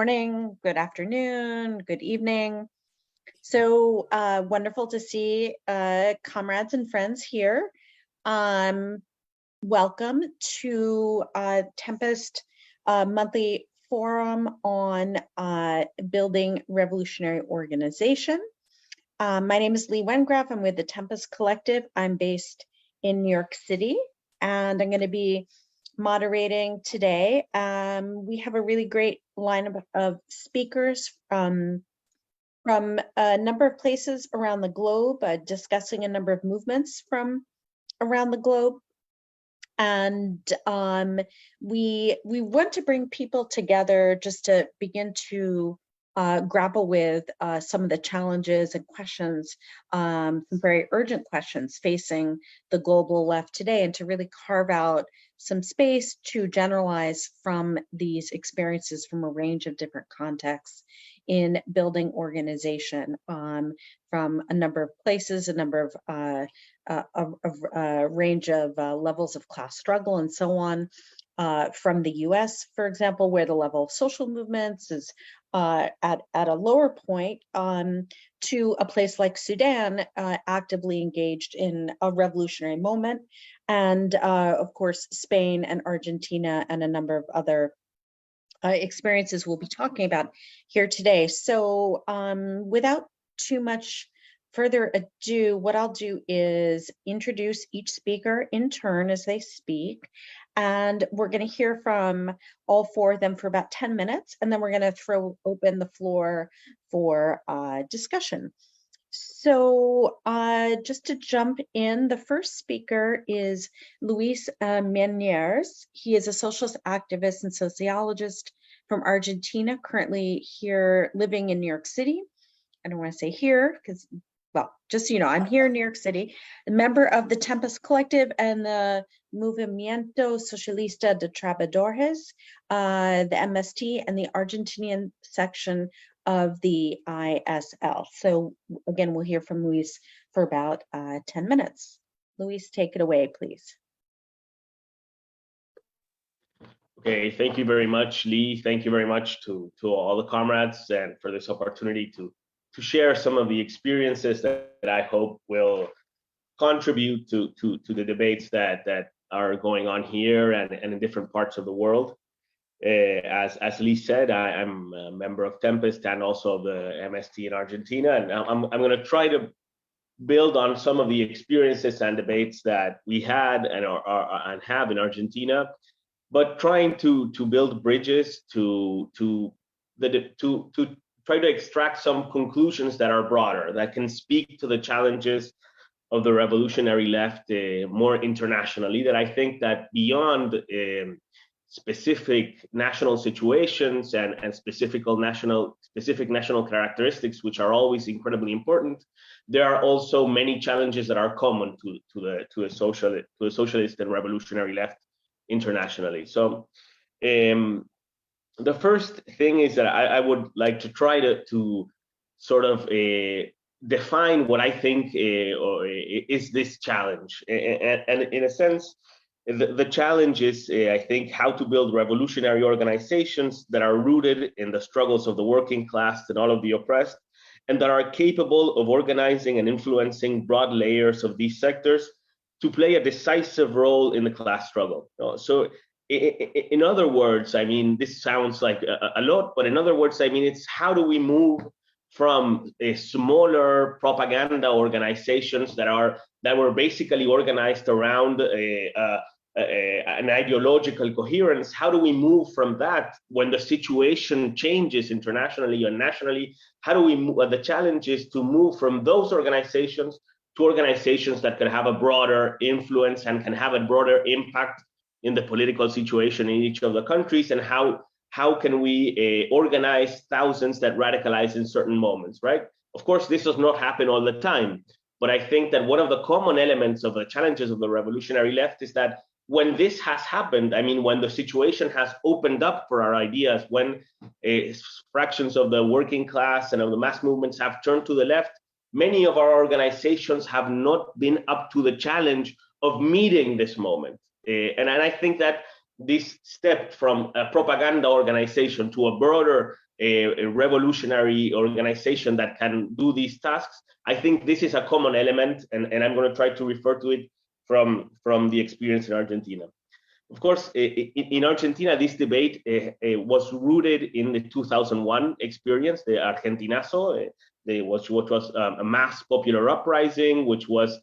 morning, good afternoon, good evening. So wonderful to see comrades and friends here. Welcome to Tempest monthly forum on building revolutionary organization. My name is Lee Wengraf. I'm with the Tempest Collective. I'm based in New York City, and I'm going to be moderating today. We have a really great lineup of speakers from a number of places around the globe, discussing a number of movements from around the globe. And we want to bring people together just to begin to grapple with some of the challenges and questions, some very urgent questions facing the global left today, and to really carve out some space to generalize from these experiences from a range of different contexts in building organization, from a number of places, a number of range of levels of class struggle and so on, from the US, for example, where the level of social movements is at a lower point, to a place like Sudan, actively engaged in a revolutionary moment, and of course, Spain and Argentina and a number of other experiences we'll be talking about here today. So without too much further ado, what I'll do is introduce each speaker in turn as they speak. And we're going to hear from all four of them for about 10 minutes, and then we're going to throw open the floor for discussion. So just to jump in, the first speaker is Luis Meñers. He is a socialist activist and sociologist from Argentina, currently here living in New York City. I don't want to say here because, well, just so you know, I'm here in New York City, a member of the Tempest Collective and the Movimiento Socialista de Trabajadores, the MST, and the Argentinian section of the ISL. So again, we'll hear from Luis for about 10 minutes. Luis, take it away, please. Okay, thank you very much, Lee. Thank you very much to all the comrades and for this opportunity to share some of the experiences that I hope will contribute to the debates that are going on here and in different parts of the world. As Lee said, I'm a member of Tempest and also of the MST in Argentina, and I'm going to try to build on some of the experiences and debates that we had and have in Argentina, but trying to build bridges to try to extract some conclusions that are broader, that can speak to the challenges of the revolutionary left more internationally, that I think that beyond specific national situations and specific national characteristics, which are always incredibly important, there are also many challenges that are common to a socialist and revolutionary left internationally. So the first thing is that I would like to try to sort of define what I think is this challenge. And in a sense, the challenge is, I think, how to build revolutionary organizations that are rooted in the struggles of the working class and all of the oppressed, and that are capable of organizing and influencing broad layers of these sectors to play a decisive role in the class struggle. So in other words, I mean, this sounds like a lot, but in other words, I mean, it's how do we move from smaller propaganda organizations that were basically organized around an ideological coherence? How do we move from that when the situation changes internationally or nationally? How do we move? The challenge is to move from those organizations to organizations that can have a broader influence and can have a broader impact in the political situation in each of the countries, and how can we organize thousands that radicalize in certain moments, right? Of course, this does not happen all the time, but I think that one of the common elements of the challenges of the revolutionary left is that when this has happened, I mean, when the situation has opened up for our ideas, when fractions of the working class and of the mass movements have turned to the left, many of our organizations have not been up to the challenge of meeting this moment. And I think that this step from a propaganda organization to a broader a revolutionary organization that can do these tasks, I think this is a common element, and I'm going to try to refer to it from the experience in Argentina. Of course, in Argentina, this debate was rooted in the 2001 experience, the Argentinazo, which was a mass popular uprising, which was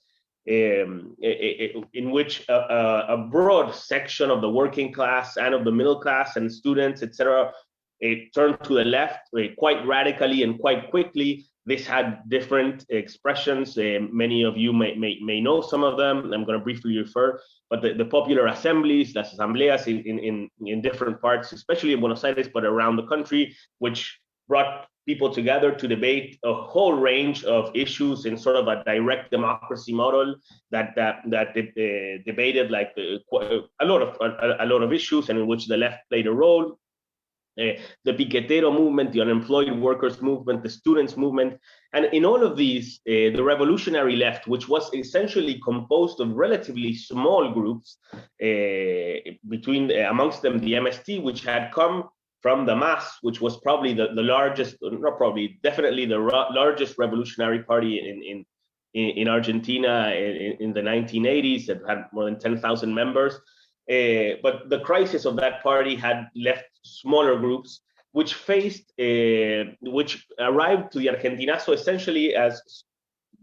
in which a broad section of the working class and of the middle class and students, etc., turned to the left quite radically and quite quickly. This had different expressions. Many of you may know some of them. I'm going to briefly refer, but the popular assemblies, las asambleas in different parts, especially in Buenos Aires, but around the country, which brought people together to debate a whole range of issues in sort of a direct democracy model that debated like a lot of issues, and in which the left played a role. The piquetero movement, the unemployed workers movement, the students movement, and in all of these, the revolutionary left, which was essentially composed of relatively small groups, amongst them the MST, which had come from the MAS, which was probably the largest, not probably, definitely the largest revolutionary party in Argentina in the 1980s. It had more than 10,000 members. But the crisis of that party had left smaller groups, which arrived to the Argentinazo essentially as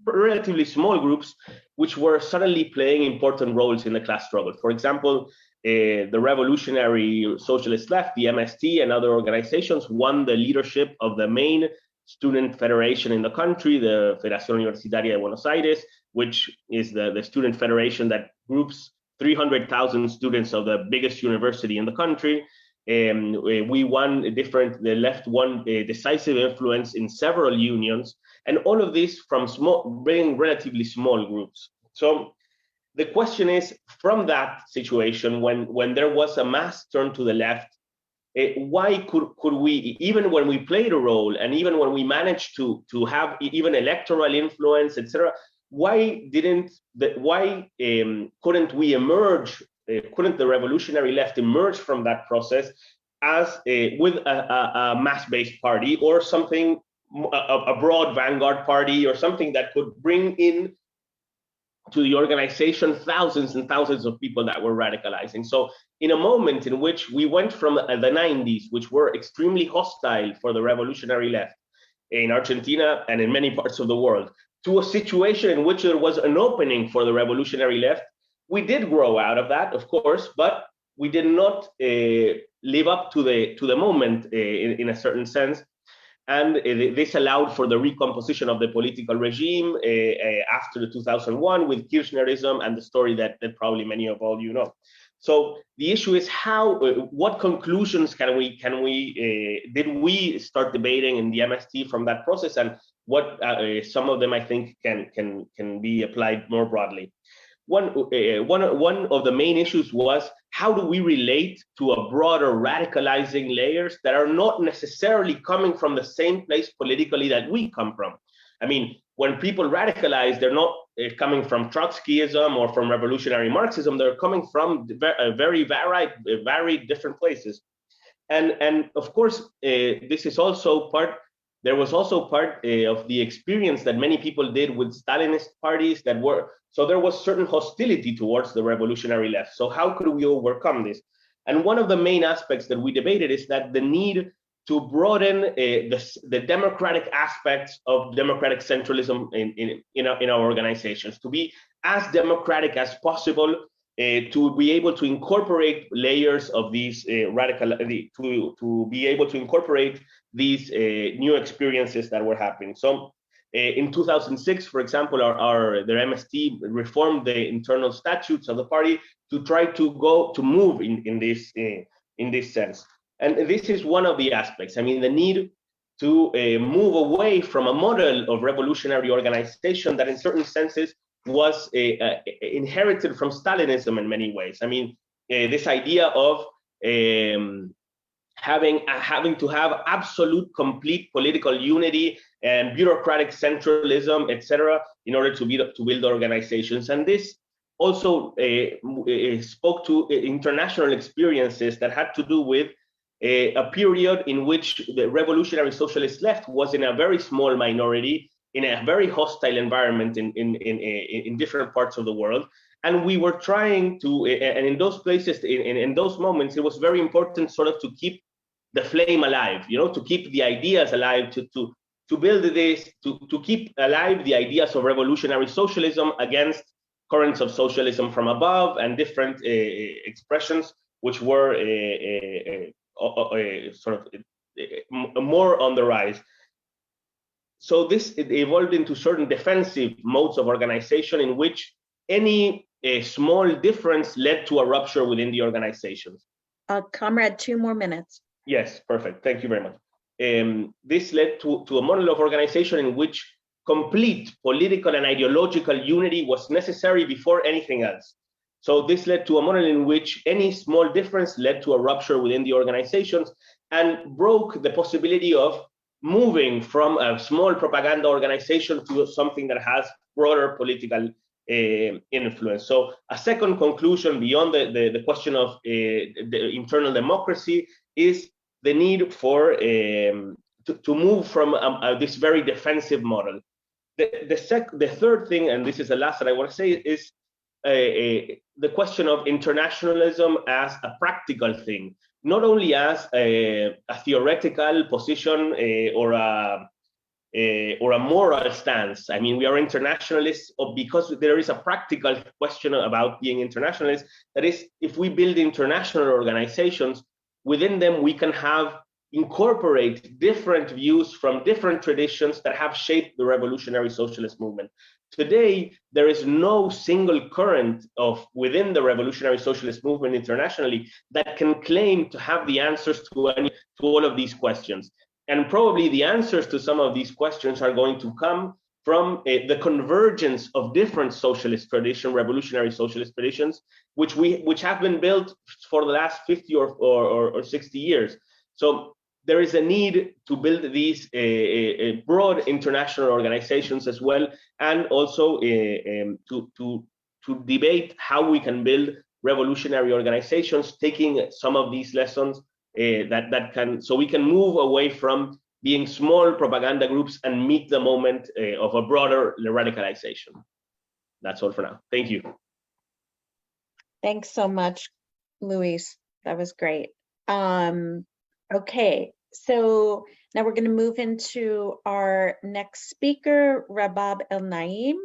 relatively small groups, which were suddenly playing important roles in the class struggle. For example, the revolutionary socialist left, the MST, and other organizations won the leadership of the main student federation in the country, the Federación Universitaria de Buenos Aires, which is the student federation that groups 300,000 students of the biggest university in the country. The left won a decisive influence in several unions, and all of this from being relatively small groups. So the question is, from that situation, when there was a mass turn to the left, why could we, even when we played a role, and even when we managed to have even electoral influence, etc., why couldn't we emerge? Couldn't the revolutionary left emerge from that process as with a mass-based party, or something, a broad vanguard party, or something that could bring in to the organization thousands and thousands of people that were radicalizing? So in a moment in which we went from the 90s, which were extremely hostile for the revolutionary left in Argentina and in many parts of the world, to a situation in which there was an opening for the revolutionary left, we did grow out of that, of course, but we did not live up to the moment in a certain sense. And this allowed for the recomposition of the political regime after the 2001 with Kirchnerism and the story that probably many of all you know. So the issue is what conclusions did we start debating in the MST from that process, and what some of them I think can be applied more broadly. One of the main issues was, how do we relate to a broader radicalizing layers that are not necessarily coming from the same place politically that we come from? I mean, when people radicalize, they're not coming from Trotskyism or from revolutionary Marxism. They're coming from very varied different places. And of course, this is also there was also part of the experience that many people did with Stalinist parties so there was certain hostility towards the revolutionary left. So how could we overcome this? And one of the main aspects that we debated is that the need to broaden the democratic aspects of democratic centralism in our organizations, to be as democratic as possible, to be able to incorporate layers of these to be able to incorporate these new experiences that were happening. So in 2006, for example, the MST reformed the internal statutes of the party to try to move in this sense. And this is one of the aspects. I mean, the need to move away from a model of revolutionary organization that in certain senses was inherited from Stalinism in many ways. I mean, this idea of having to have absolute, complete political unity and bureaucratic centralism, etc., in order to build organizations. And this also spoke to international experiences that had to do with a period in which the revolutionary socialist left was in a very small minority, in a very hostile environment in different parts of the world. And we were trying to, and in those places, in those moments, it was very important sort of to keep the flame alive, to keep the ideas alive, to build this, to keep alive the ideas of revolutionary socialism against currents of socialism from above and different expressions which were sort of more on the rise. So this evolved into certain defensive modes of organization in which any small difference led to a rupture within the organizations. Comrade, 2 more minutes. Yes, perfect. Thank you very much. This led to a model of organization in which complete political and ideological unity was necessary before anything else. So this led to a model in which any small difference led to a rupture within the organizations and broke the possibility of moving from a small propaganda organization to something that has broader political influence. So a second conclusion beyond the question of the internal democracy is the need for to move from this very defensive model. The third thing, and this is the last that I want to say, is the question of internationalism as a practical thing, not only as a theoretical position or a moral stance. I mean, we are internationalists because there is a practical question about being internationalists. That is, if we build international organizations, within them we can incorporate different views from different traditions that have shaped the revolutionary socialist movement. Today, there is no single current within the revolutionary socialist movement internationally that can claim to have the answers to all of these questions. And probably the answers to some of these questions are going to come from the convergence of different socialist traditions, revolutionary socialist traditions, which have been built for the last 50 or 60 years. So there is a need to build these broad international organizations as well, and also to debate how we can build revolutionary organizations, taking some of these lessons so we can move away from being small propaganda groups and meet the moment of a broader radicalization. That's all for now. Thank you. Thanks so much, Luis. That was great. Okay, so now we're going to move into our next speaker, Rabab Elnaiem.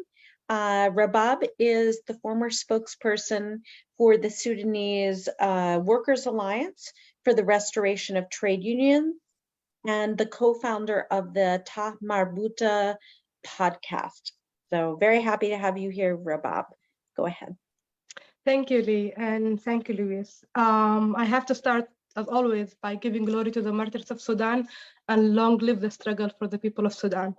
Rabab is the former spokesperson for the Sudanese Workers Alliance for the Restoration of Trade Unions and the co-founder of the Ta-Marbouta podcast. So very happy to have you here, Rabab. Go ahead. Thank you, Lee, and thank you, Luis. I have to start, as always, by giving glory to the martyrs of Sudan and long live the struggle for the people of Sudan.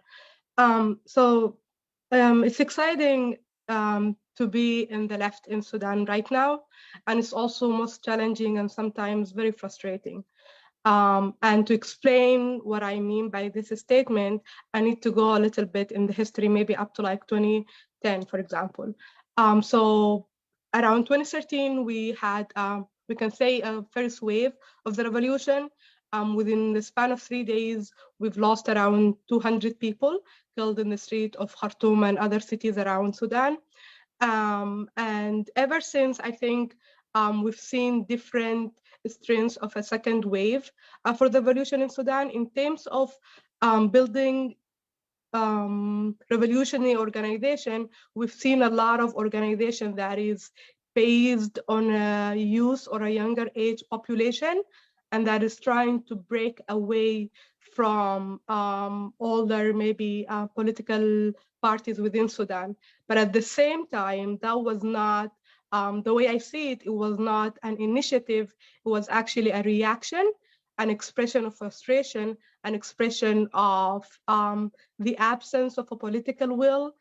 It's exciting to be in the left in Sudan right now, and it's also most challenging and sometimes very frustrating. And to explain what I mean by this statement, I need to go a little bit in the history, maybe up to like 2010, for example. So around 2013, we had, we can say, a first wave of the revolution. Within the span of 3 days, we've lost around 200 people killed in the street of Khartoum and other cities around Sudan. And ever since, I think we've seen different strains of a second wave for the revolution in Sudan in terms of building revolutionary organization. We've seen a lot of organization that is based on a youth or a younger age population, and that is trying to break away from older, maybe political parties within Sudan. But at the same time, that was not, the way I see it, it was not an initiative, it was actually a reaction, an expression of frustration, an expression of the absence of a political will,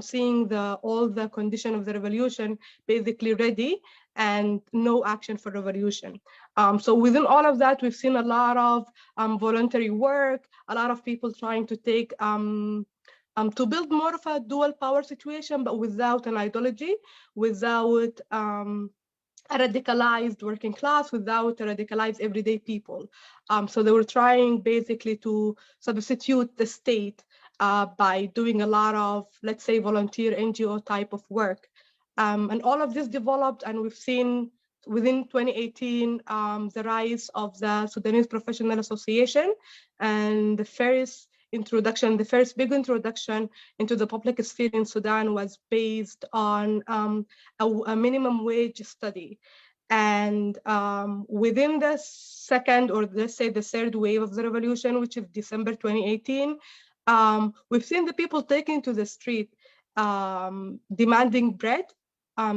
seeing all the condition of the revolution basically ready and no action for revolution. So within all of that, we've seen a lot of voluntary work, a lot of people trying to take, to build more of a dual power situation, but without an ideology, without a radicalized working class without a radicalized everyday people. So they were trying basically to substitute the state by doing a lot of, let's say, volunteer NGO type of work. And all of this developed, and we've seen within 2018, the rise of the Sudanese Professional Association, and the first big introduction into the public sphere in Sudan was based on a minimum wage study. And within the second, or let's say the third wave of the revolution, which is December 2018, we've seen the people taking to the street, demanding bread,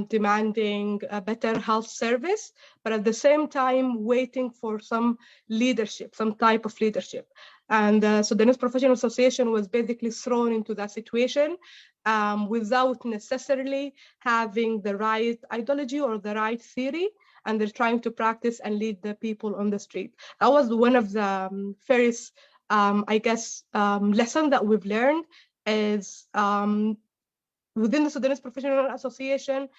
demanding a better health service, but at the same time waiting for some leadership, some type of leadership. And the Sudanese Professional Association was basically thrown into that situation without necessarily having the right ideology or the right theory, and they're trying to practice and lead the people on the street. That was one of the first, I guess, lesson that we've learned is within the Sudanese Professional Association,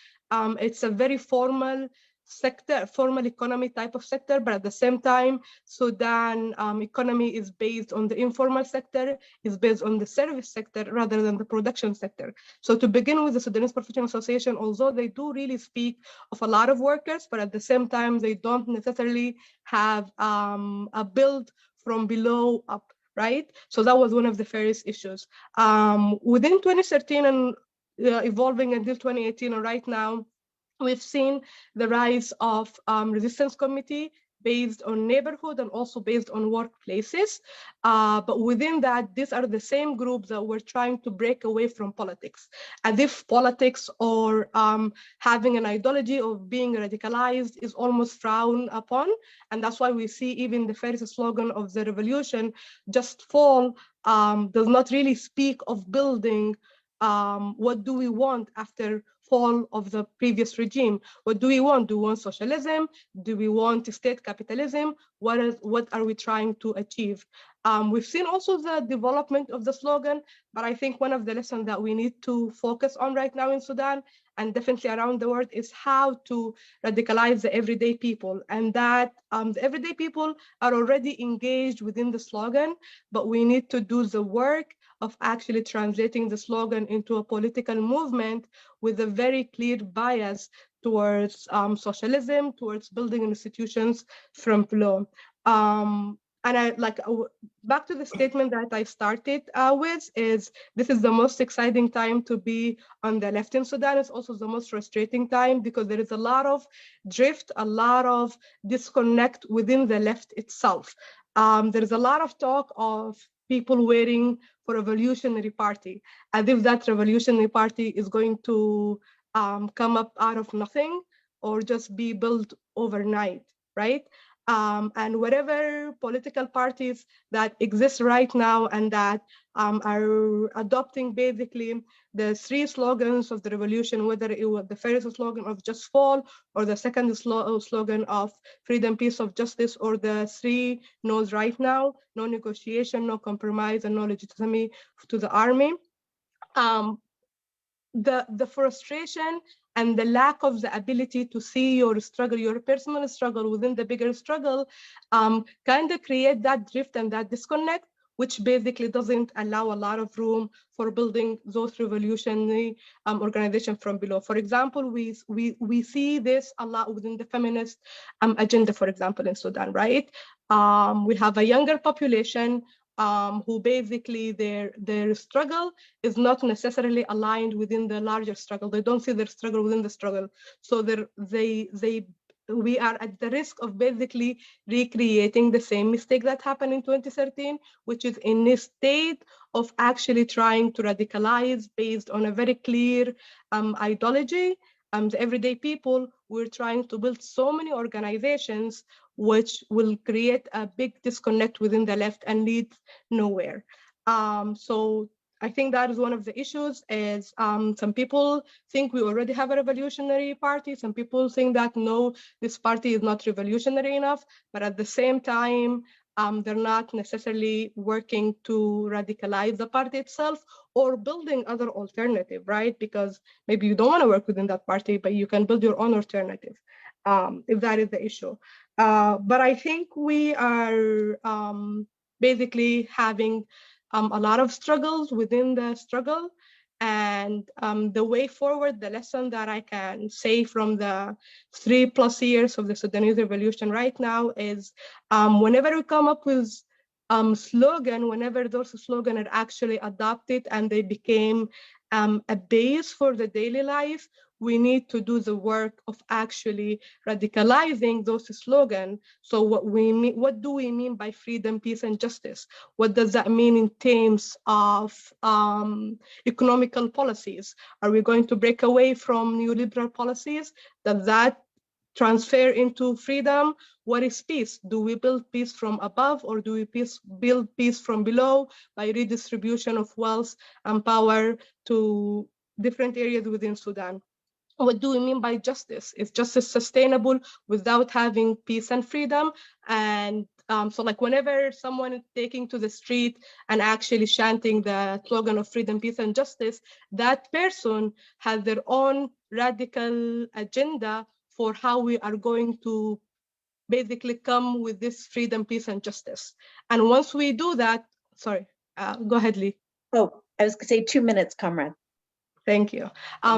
it's a very formal sector, formal economy type of sector, but at the same time, Sudan economy is based on the informal sector, is based on the service sector rather than the production sector. So to begin with, the Sudanese Professional Association, although they do really speak of a lot of workers, but at the same time, they don't necessarily have a build from below up, right? So that was one of the first issues. Within 2013 and evolving until 2018, and right now, we've seen the rise of resistance committee based on neighborhood and also based on workplaces. But within that, these are the same groups that were trying to break away from politics, as if politics or having an ideology of being radicalized is almost frowned upon. And that's why we see even the first slogan of the revolution, "Just Fall," does not really speak of building what do we want after fall of the previous regime? What do we want? Do we want socialism? Do we want state capitalism? What are we trying to achieve? We've seen also the development of the slogan, but I think one of the lessons that we need to focus on right now in Sudan and definitely around the world is how to radicalize the everyday people, and that the everyday people are already engaged within the slogan, but we need to do the work of actually translating the slogan into a political movement with a very clear bias towards socialism, towards building institutions from below. And I back to the statement that I started with is this is the most exciting time to be on the left in Sudan. It's also the most frustrating time because there is a lot of drift, a lot of disconnect within the left itself. There is a lot of talk of people waiting for a revolutionary party, as if that revolutionary party is going to come up out of nothing or just be built overnight, right? And whatever political parties that exist right now and that are adopting basically the three slogans of the revolution, whether it was the first slogan of Just Fall or the second slogan of Freedom, Peace, of Justice, or the three no's right now: no negotiation, no compromise, and no legitimacy to the army. The frustration and the lack of the ability to see your struggle, your personal struggle within the bigger struggle, kind of create that drift and that disconnect, which basically doesn't allow a lot of room for building those revolutionary organizations from below. For example, we see this a lot within the feminist agenda, for example, in Sudan, right? We have a younger population who basically their struggle is not necessarily aligned within the larger struggle. They don't see their struggle within the struggle. So we are at the risk of basically recreating the same mistake that happened in 2013, which is in a state of actually trying to radicalize based on a very clear ideology. The everyday people, we're trying to build so many organizations which will create a big disconnect within the left and lead nowhere. So I think that is one of the issues is some people think we already have a revolutionary party. Some people think that no, this party is not revolutionary enough, but at the same time, they're not necessarily working to radicalize the party itself or building other alternative, right? Because maybe you don't want to work within that party, but you can build your own alternative. if that is the issue. But I think we are basically having a lot of struggles within the struggle. And the way forward, the lesson that I can say from the 3+ years of the Sudanese revolution right now is whenever we come up with slogan, whenever those slogans are actually adopted and they became a base for the daily life, we need to do the work of actually radicalizing those slogans. So what do we mean by freedom, peace, and justice? What does that mean in terms of economical policies? Are we going to break away from neoliberal policies? Does that transfer into freedom? What is peace? Do we build peace from above, or do we build peace from below by redistribution of wealth and power to different areas within Sudan? What do we mean by justice? Is justice sustainable without having peace and freedom? And so like whenever someone is taking to the street and actually chanting the slogan of freedom, peace, and justice, that person has their own radical agenda for how we are going to basically come with this freedom, peace, and justice. And once we do that, sorry, go ahead, Lee. Oh, I was gonna say 2 minutes, comrade. Thank you.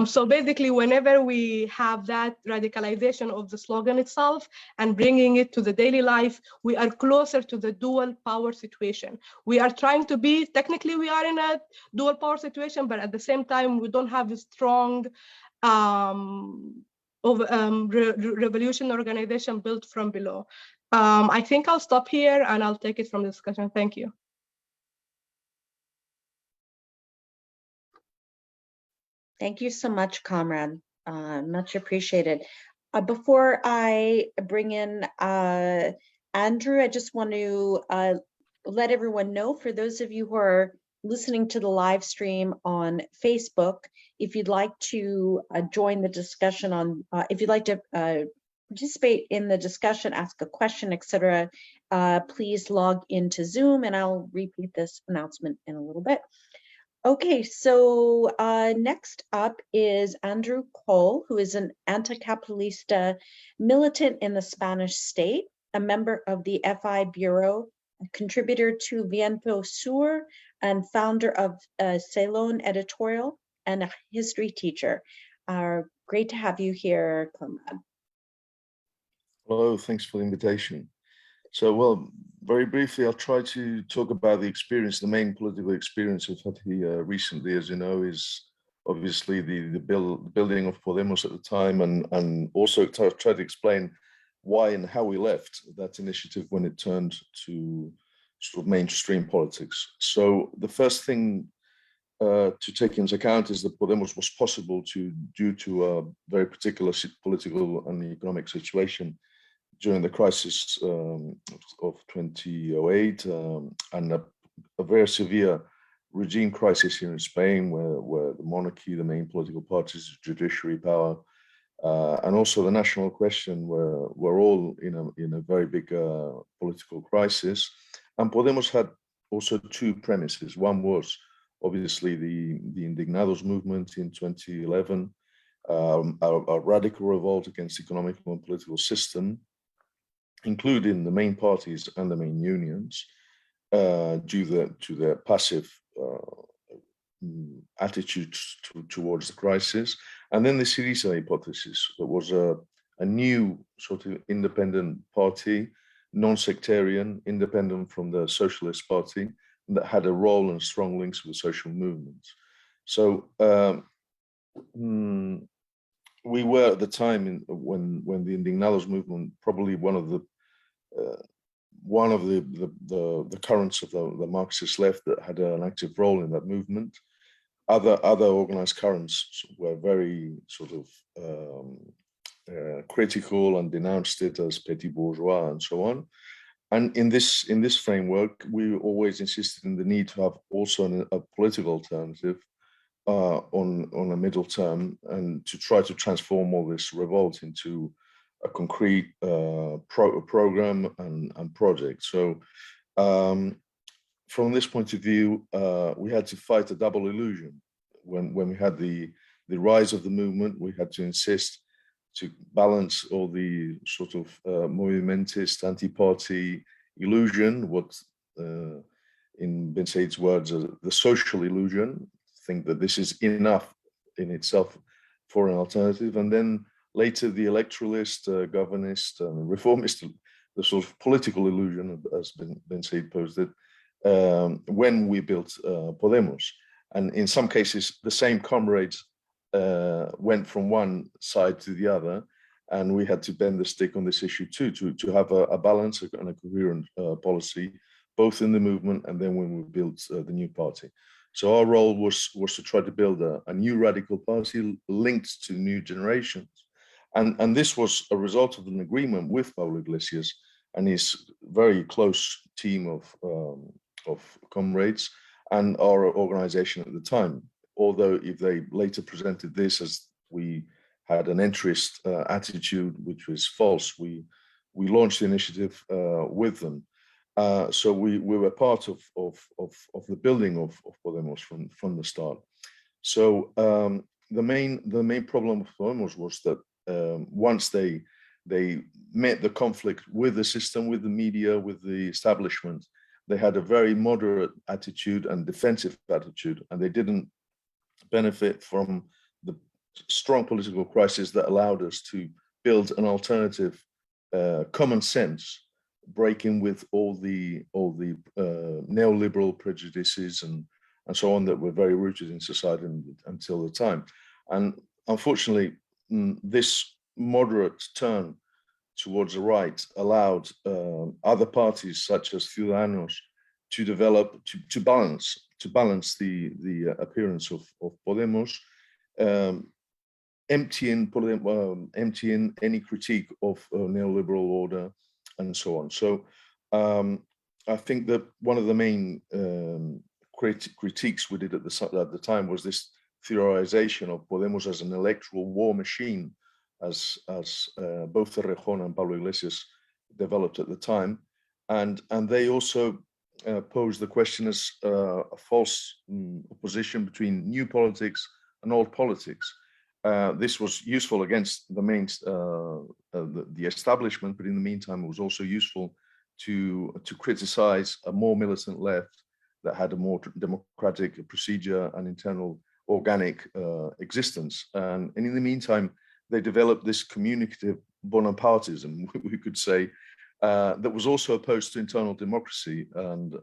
So basically, whenever we have that radicalization of the slogan itself and bringing it to the daily life, we are closer to the dual power situation. We are trying to be, technically we are in a dual power situation, but at the same time, we don't have a strong revolution organization built from below. I think I'll stop here and I'll take it from the discussion. Thank you. Thank you so much, comrade. Much appreciated. Before I bring in Andrew, I just want to let everyone know, for those of you who are listening to the live stream on Facebook, if you'd like to join the discussion on, if you'd like to participate in the discussion, ask a question, etc., please log into Zoom, and I'll repeat this announcement in a little bit. Okay, so next up is Andreu Coll, who is an Anticapitalistas militant in the Spanish state, a member of the FI Bureau, a contributor to Viento Sur, and founder of Sylone Editorial, and a history teacher. Great to have you here, comrade. Hello, thanks for the invitation. So, well, very briefly, I'll try to talk about the experience, the main political experience I've had here recently, as you know, is obviously the building of Podemos at the time, and also try to explain why and how we left that initiative when it turned to sort of mainstream politics. So the first thing to take into account is that Podemos was possible due to a very particular political and economic situation during the crisis of 2008 and a very severe regime crisis here in Spain, where the monarchy, the main political parties, judiciary power, and also the national question were all in a very big political crisis. And Podemos had also two premises. One was obviously the Indignados movement in 2011, a radical revolt against the economic and political system, including the main parties and the main unions, due to their passive attitudes towards the crisis. And then the Syriza hypothesis, that was a new sort of independent party, non-sectarian, independent from the Socialist Party, that had a role and strong links with social movements. So we were at the time when the Indignados movement, probably one of the currents of the Marxist left that had an active role in that movement. Other organized currents were very sort of critical and denounced it as petit bourgeois and so on. And in this framework, we always insisted in the need to have also a political alternative on a middle term, and to try to transform all this revolt into a concrete program and project. So from this point of view, we had to fight a double illusion. When we had the rise of the movement, we had to insist balance all the sort of movimentist anti-party illusion, what in Ben Said's words, the social illusion, think that this is enough in itself for an alternative. And then later the electoralist, governist, and reformist, the sort of political illusion, as Ben Said posed it, when we built Podemos. And in some cases, the same comrades went from one side to the other, and we had to bend the stick on this issue too, to have a balance and a coherent policy, both in the movement and then when we built the new party. So our role was to try to build a new radical party linked to new generations. And this was a result of an agreement with Pablo Iglesias and his very close team of comrades and our organization at the time. Although if they later presented this as we had an interest attitude, which was false, we launched the initiative with them. So we were part of the building of Podemos from the start. So the main problem of Podemos was that once they met the conflict with the system, with the media, with the establishment, they had a very moderate attitude and defensive attitude, and they didn't benefit from the strong political crisis that allowed us to build an alternative common sense, breaking with all the neoliberal prejudices and so on that were very rooted in society until the time. And unfortunately, this moderate turn towards the right allowed other parties such as Ciudadanos to develop, to balance the appearance of Podemos, emptying any critique of neoliberal order and so on. So I think that one of the main critiques we did at the time was this theorization of Podemos as an electoral war machine, as both Errejón and Pablo Iglesias developed at the time, and they also posed the question as a false opposition between new politics and old politics. This was useful against the establishment, but in the meantime, it was also useful to criticize a more militant left that had a more democratic procedure and internal organic existence. And in the meantime, they developed this communicative Bonapartism, we could say, that was also opposed to internal democracy and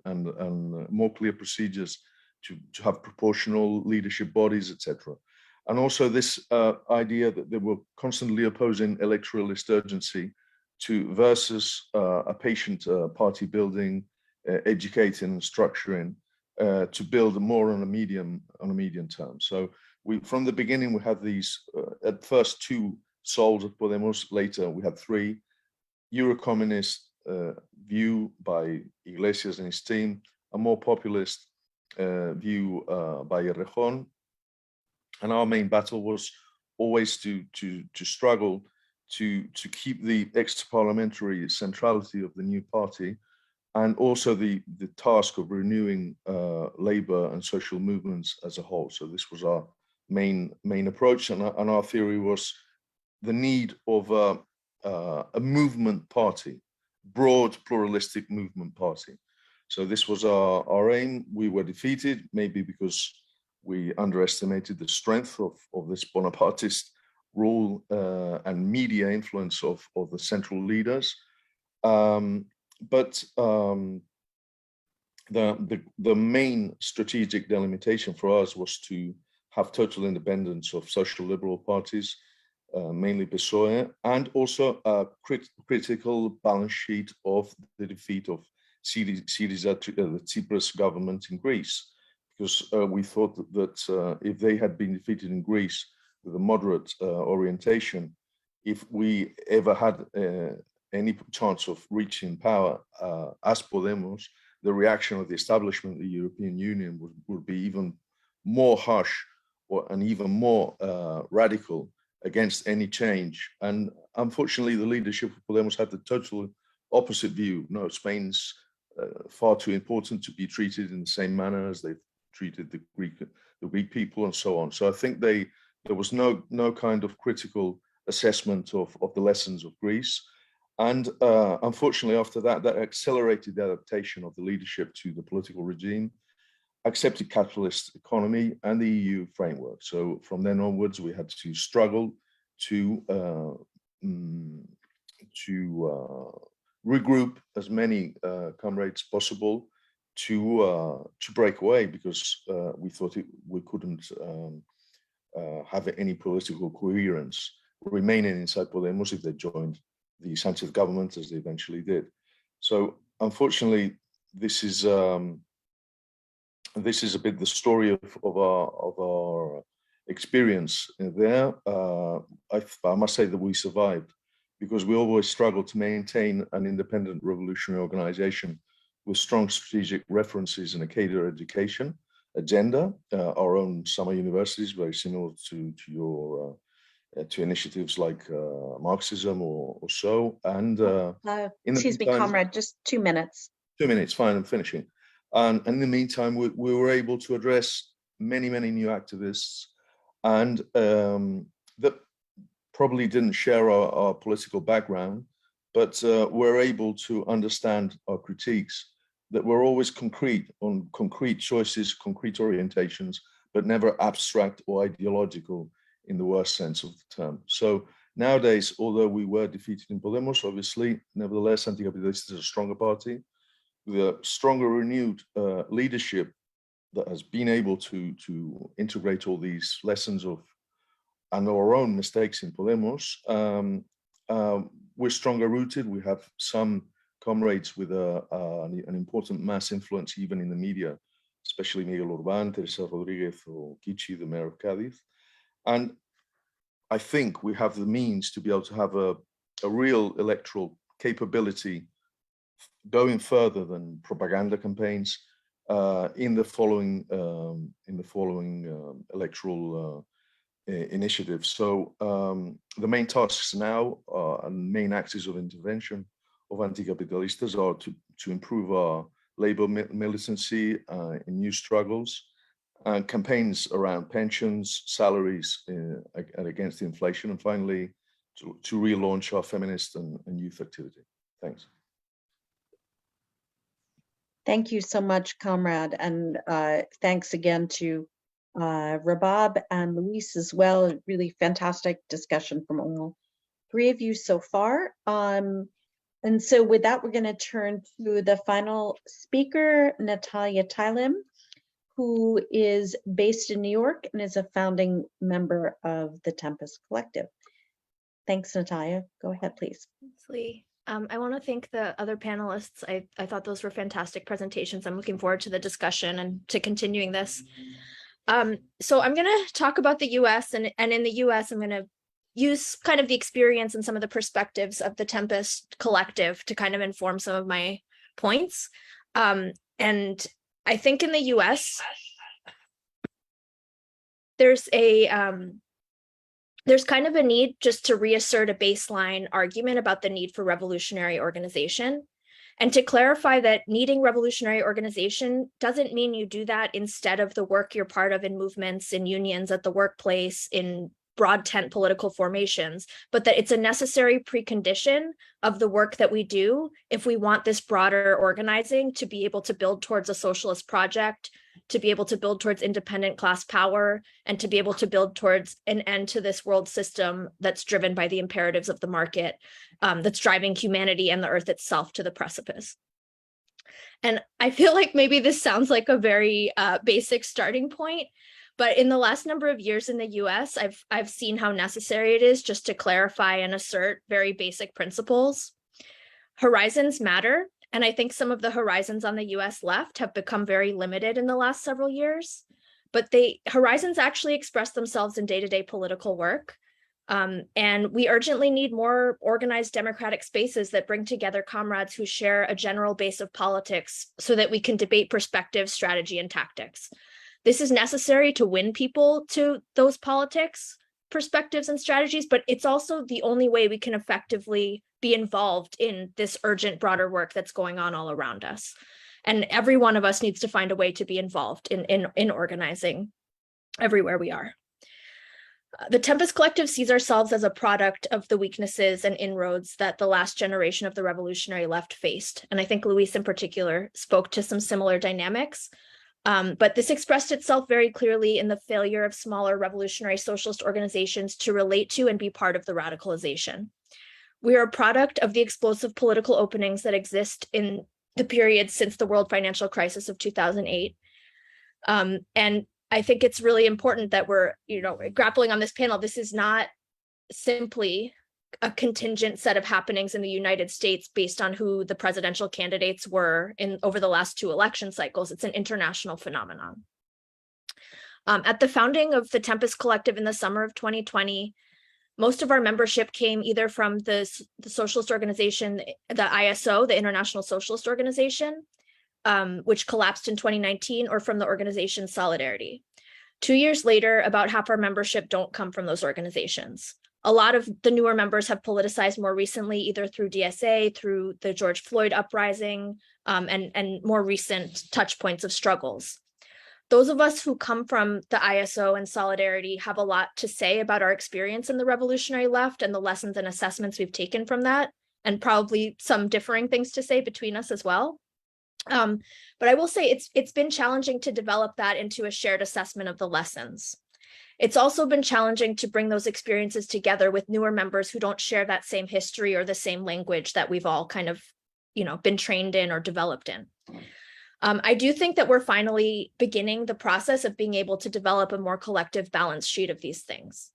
more clear procedures to have proportional leadership bodies, etc. And also this idea that they were constantly opposing electoralist urgency versus a patient party building, educating and structuring to build more on a medium term. So from the beginning, we had these, at first 2 souls of Podemos, later we had 3, Eurocommunist view by Iglesias and his team, a more populist view by Errejón. And our main battle was always to struggle to keep the extra-parliamentary centrality of the new party, and also the task of renewing labor and social movements as a whole. So this was our main approach, and our theory was the need of a movement party, broad pluralistic movement party. So this was our aim. We were defeated, maybe because we underestimated the strength of this Bonapartist rule and media influence of the central leaders. But the main strategic delimitation for us was to have total independence of social liberal parties, mainly PSOE, and also a critical balance sheet of the defeat of Syriza, the Tsipras government in Greece, because we thought that if they had been defeated in Greece with a moderate orientation, if we ever had any chance of reaching power as Podemos, the reaction of the establishment of the European Union would be even more harsh and even more radical against any change. And unfortunately, the leadership of Podemos had the total opposite view. No, Spain's far too important to be treated in the same manner as they've treated the Greek people and so on. So I think there was no kind of critical assessment of the lessons of Greece. And unfortunately, after that, that accelerated the adaptation of the leadership to the political regime, accepted capitalist economy and the EU framework. So from then onwards, we had to struggle to regroup as many comrades possible to break away, because we thought we couldn't have any political coherence remaining inside Podemos if they joined the Sanchez government, as they eventually did. So unfortunately, this is a bit the story of our experience there. I must say that we survived, because we always struggled to maintain an independent revolutionary organization with strong strategic references and a cadre education agenda. Our own summer universities, very similar to your to initiatives like Marxism or so. And excuse me, comrade, just 2 minutes. 2 minutes, fine, I'm finishing. And in the meantime, we were able to address many new activists, and that probably didn't share our political background, but were able to understand our critiques that were always concrete, on concrete choices, concrete orientations, but never abstract or ideological in the worst sense of the term. So nowadays, although we were defeated in Podemos, obviously, nevertheless, Anticapitalistas is a stronger party, with a stronger, renewed leadership that has been able to integrate all these lessons of and our own mistakes in Podemos. We're stronger rooted. We have some comrades with an important mass influence, even in the media, especially Miguel Urbán, Teresa Rodriguez, or Kichi, the mayor of Cádiz. And I think we have the means to be able to have a real electoral capability going further than propaganda campaigns in the following electoral initiatives. So the main tasks now and main axes of intervention of Anticapitalistas are to improve our labor militancy in new struggles, and campaigns around pensions, salaries, and against inflation, and finally to relaunch our feminist and youth activity. Thanks. Thank you so much, comrade, and thanks again to Rabab and Luis as well. A really fantastic discussion from all three of you so far. And so with that, we're going to turn to the final speaker, Natalia Tylem, who is based in New York and is a founding member of the Tempest Collective. Thanks, Natalia. Go ahead, please. Thanks, Lee. I want to thank the other panelists. I thought those were fantastic presentations. I'm looking forward to the discussion and to continuing this. So I'm going to talk about the US, and in the US, I'm going to use kind of the experience and some of the perspectives of the Tempest Collective to kind of inform some of my points. And I think in the US, there's kind of a need just to reassert a baseline argument about the need for revolutionary organization. And to clarify that needing revolutionary organization doesn't mean you do that instead of the work you're part of in movements, in unions, at the workplace, in broad tent political formations, but that it's a necessary precondition of the work that we do if we want this broader organizing to be able to build towards a socialist project, to be able to build towards independent class power, and to be able to build towards an end to this world system that's driven by the imperatives of the market, that's driving humanity and the earth itself to the precipice. And I feel like maybe this sounds like a very basic starting point, but in the last number of years in the US, I've seen how necessary it is just to clarify and assert very basic principles. Horizons matter. And I think some of the horizons on the US left have become very limited in the last several years, but horizons actually express themselves in day-to-day political work. And we urgently need more organized democratic spaces that bring together comrades who share a general base of politics so that we can debate perspective, strategy, and tactics. This is necessary to win people to those politics, perspectives, and strategies, but it's also the only way we can effectively be involved in this urgent, broader work that's going on all around us. And every one of us needs to find a way to be involved in organizing everywhere we are. The Tempest Collective sees ourselves as a product of the weaknesses and inroads that the last generation of the revolutionary left faced. And I think Luis in particular spoke to some similar dynamics. But this expressed itself very clearly in the failure of smaller revolutionary socialist organizations to relate to and be part of the radicalization. We are a product of the explosive political openings that exist in the period since the world financial crisis of 2008. And I think it's really important that we're, grappling on this panel. This is not simply a contingent set of happenings in the United States based on who the presidential candidates were over the last 2 election cycles. It's an international phenomenon. At the founding of the Tempest Collective in the summer of 2020, most of our membership came either from the socialist organization, the ISO, the International Socialist Organization, which collapsed in 2019, or from the organization Solidarity. 2 years later, about half our membership don't come from those organizations. A lot of the newer members have politicized more recently, either through DSA, through the George Floyd uprising, and more recent touch points of struggles. Those of us who come from the ISO and Solidarity have a lot to say about our experience in the revolutionary left and the lessons and assessments we've taken from that, and probably some differing things to say between us as well. But I will say it's been challenging to develop that into a shared assessment of the lessons. It's also been challenging to bring those experiences together with newer members who don't share that same history or the same language that we've all kind of, been trained in or developed in. I do think that we're finally beginning the process of being able to develop a more collective balance sheet of these things.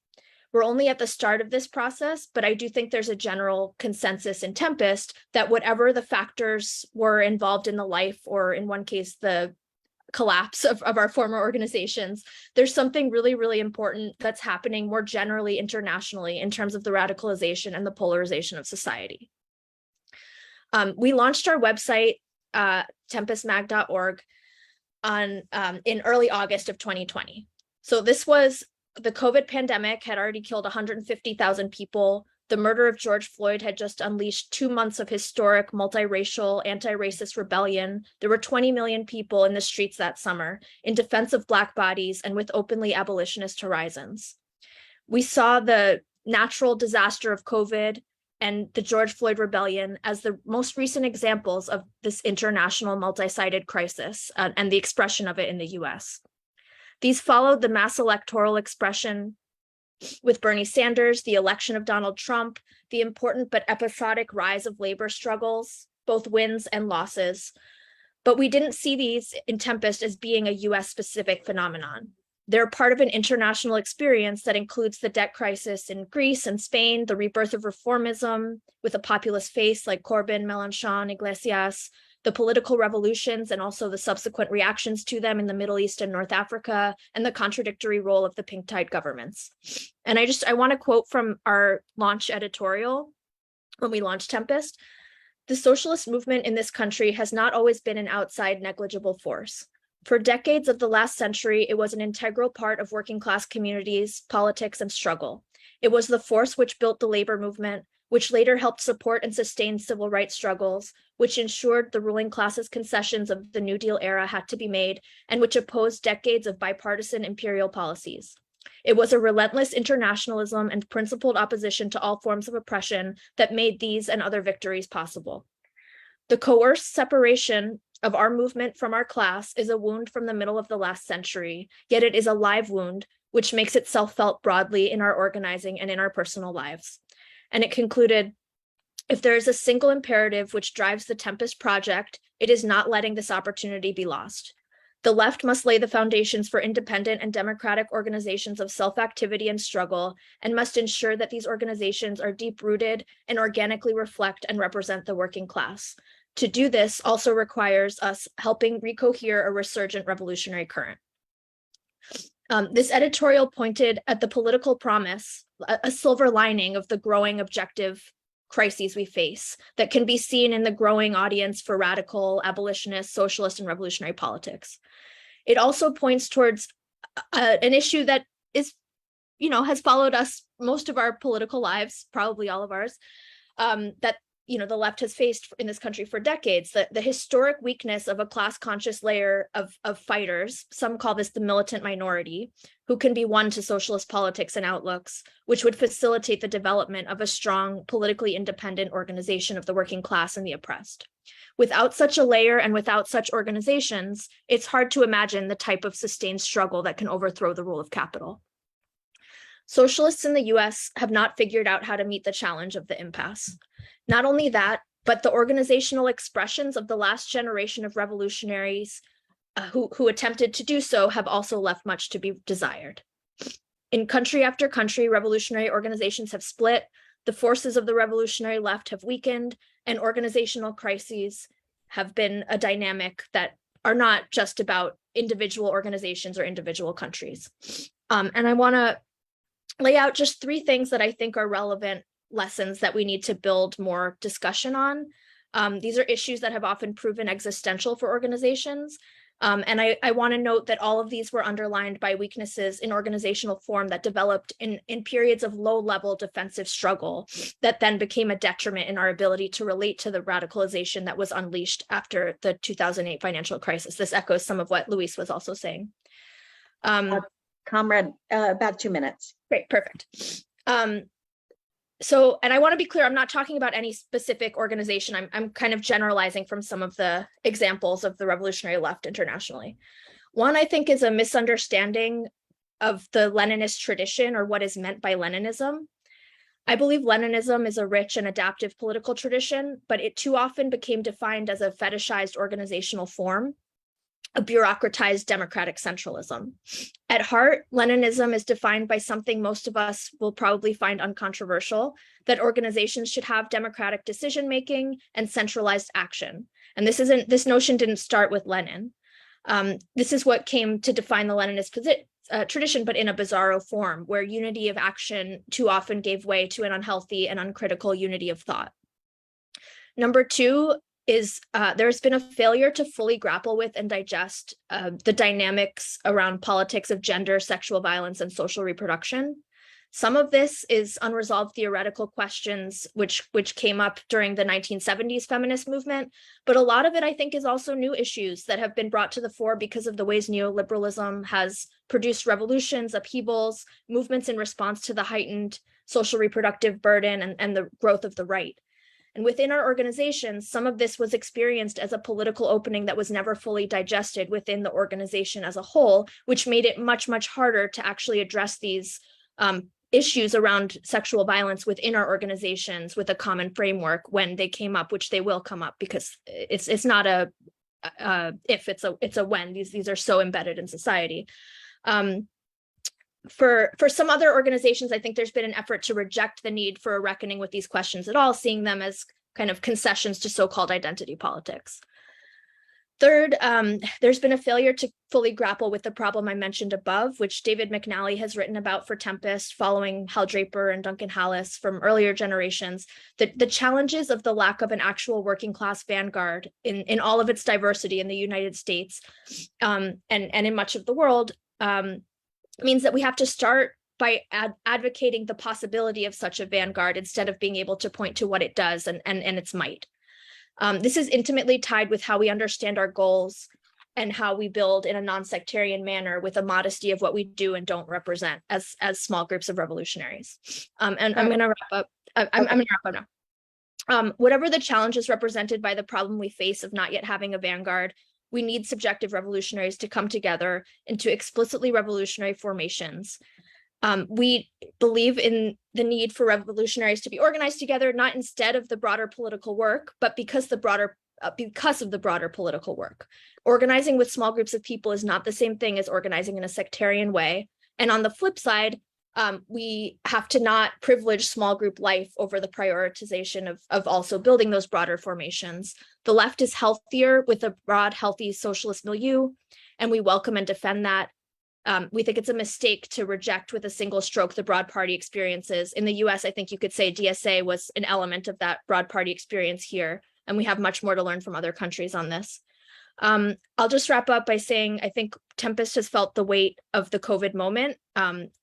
We're only at the start of this process, but I do think there's a general consensus in Tempest that whatever the factors were involved in the life, or in one case, the collapse of our former organizations, there's something really, really important that's happening more generally internationally in terms of the radicalization and the polarization of society. We launched our website, tempestmag.org, in early August of 2020. So this was, the COVID pandemic had already killed 150,000 people. The murder of George Floyd had just unleashed 2 months of historic multiracial, anti-racist rebellion. There were 20 million people in the streets that summer in defense of Black bodies and with openly abolitionist horizons. We saw the natural disaster of COVID and the George Floyd rebellion as the most recent examples of this international multi-sided crisis and the expression of it in the US. These followed the mass electoral expression with Bernie Sanders, the election of Donald Trump, the important but episodic rise of labor struggles, both wins and losses. But we didn't see these in Tempest as being a US-specific phenomenon. They're part of an international experience that includes the debt crisis in Greece and Spain, the rebirth of reformism with a populist face like Corbyn, Mélenchon, Iglesias, the political revolutions and also the subsequent reactions to them in the Middle East and North Africa, and the contradictory role of the pink tide governments. And I want to quote from our launch editorial when we launched Tempest. The socialist movement in this country has not always been an outside negligible force. For decades of the last century, it was an integral part of working class communities, politics, and struggle. It was the force which built the labor movement, which later helped support and sustain civil rights struggles, which ensured the ruling class's concessions of the New Deal era had to be made, and which opposed decades of bipartisan imperial policies. It was a relentless internationalism and principled opposition to all forms of oppression that made these and other victories possible. The coerced separation of our movement from our class is a wound from the middle of the last century, yet it is a live wound, which makes itself felt broadly in our organizing and in our personal lives. And it concluded, if there is a single imperative which drives the Tempest project, it is not letting this opportunity be lost. The left must lay the foundations for independent and democratic organizations of self-activity and struggle, and must ensure that these organizations are deep-rooted and organically reflect and represent the working class. To do this also requires us helping recohere a resurgent revolutionary current. This editorial pointed at the political promise, a silver lining of the growing objective crises we face that can be seen in the growing audience for radical, abolitionist, socialist, and revolutionary politics. It also points towards an issue that is, has followed us most of our political lives, probably all of ours, that the left has faced in this country for decades, the historic weakness of a class-conscious layer of fighters, some call this the militant minority, who can be won to socialist politics and outlooks, which would facilitate the development of a strong, politically independent organization of the working class and the oppressed. Without such a layer and without such organizations, it's hard to imagine the type of sustained struggle that can overthrow the rule of capital. Socialists in the US have not figured out how to meet the challenge of the impasse. Not only that, but the organizational expressions of the last generation of revolutionaries who attempted to do so have also left much to be desired. In country after country, revolutionary organizations have split, the forces of the revolutionary left have weakened, and organizational crises have been a dynamic that are not just about individual organizations or individual countries. And I want to lay out just 3 things that I think are relevant lessons that we need to build more discussion on. These are issues that have often proven existential for organizations. And I want to note that all of these were underlined by weaknesses in organizational form that developed in periods of low-level defensive struggle that then became a detriment in our ability to relate to the radicalization that was unleashed after the 2008 financial crisis. This echoes some of what Luis was also saying. Comrade, about 2 minutes. Great, perfect. So, and I want to be clear, I'm not talking about any specific organization. I'm kind of generalizing from some of the examples of the revolutionary left internationally. One, I think, is a misunderstanding of the Leninist tradition or what is meant by Leninism. I believe Leninism is a rich and adaptive political tradition, but it too often became defined as a fetishized organizational form, a bureaucratized democratic centralism. At heart, Leninism is defined by something most of us will probably find uncontroversial, that organizations should have democratic decision-making and centralized action. And this notion didn't start with Lenin. This is what came to define the Leninist tradition, but in a bizarro form, where unity of action too often gave way to an unhealthy and uncritical unity of thought. Number 2, is there's been a failure to fully grapple with and digest the dynamics around politics of gender, sexual violence, and social reproduction. Some of this is unresolved theoretical questions which came up during the 1970s feminist movement, but a lot of it, I think, is also new issues that have been brought to the fore because of the ways neoliberalism has produced revolutions, upheavals, movements in response to the heightened social reproductive burden and the growth of the right. And within our organizations, some of this was experienced as a political opening that was never fully digested within the organization as a whole, which made it much, much harder to actually address these issues around sexual violence within our organizations with a common framework when they came up, which they will come up, because it's not a if, it's a when. These are so embedded in society. For some other organizations, I think there's been an effort to reject the need for a reckoning with these questions at all, seeing them as kind of concessions to so-called identity politics. Third, there's been a failure to fully grapple with the problem I mentioned above, which David McNally has written about for Tempest, following Hal Draper and Duncan Hallis from earlier generations, the challenges of the lack of an actual working class vanguard in all of its diversity in the United States and in much of the world, means that we have to start by advocating the possibility of such a vanguard instead of being able to point to what it does and its might. This is intimately tied with how we understand our goals and how we build in a non-sectarian manner with a modesty of what we do and don't represent as small groups of revolutionaries. And I'm going to wrap up. I'm going to wrap up now. Whatever the challenges represented by the problem we face of not yet having a vanguard, we need subjective revolutionaries to come together into explicitly revolutionary formations. We believe in the need for revolutionaries to be organized together, not instead of the broader political work, but because of the broader political work. Organizing with small groups of people is not the same thing as organizing in a sectarian way. And on the flip side, we have to not privilege small group life over the prioritization of also building those broader formations. The left is healthier with a broad, healthy socialist milieu, and we welcome and defend that. We think it's a mistake to reject with a single stroke the broad party experiences. In the US, I think you could say DSA was an element of that broad party experience here, and we have much more to learn from other countries on this. I'll just wrap up by saying I think Tempest has felt the weight of the COVID moment.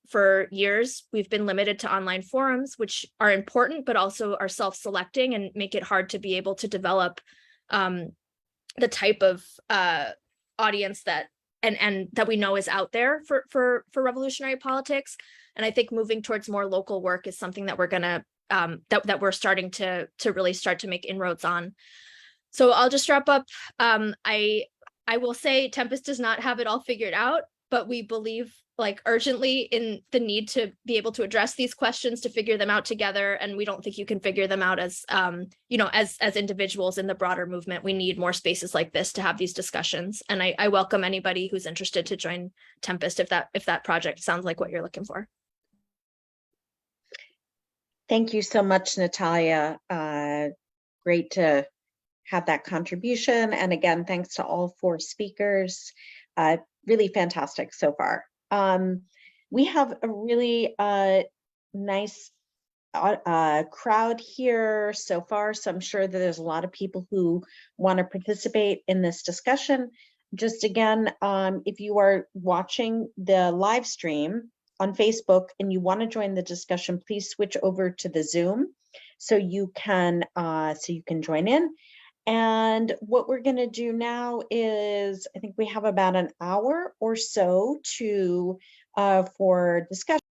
For years, we've been limited to online forums, which are important, but also are self-selecting and make it hard to be able to develop the type of audience that and that we know is out there for revolutionary politics. And I think moving towards more local work is something that we're gonna that we're starting to really start to make inroads on. So I'll just wrap up. I will say Tempest does not have it all figured out, but we believe like urgently in the need to be able to address these questions, to figure them out together. And we don't think you can figure them out as, you know, as individuals in the broader movement. We need more spaces like this to have these discussions. And I welcome anybody who's interested to join Tempest if that project sounds like what you're looking for. Thank you so much, Natalia. Great to have that contribution. And again, thanks to all 4 speakers. Really fantastic so far. We have a really nice crowd here so far, so I'm sure that there's a lot of people who want to participate in this discussion. Just again, if you are watching the live stream on Facebook and you want to join the discussion, please switch over to the Zoom so you can join in. And what we're going to do now is, I think we have about an hour or so for discussion.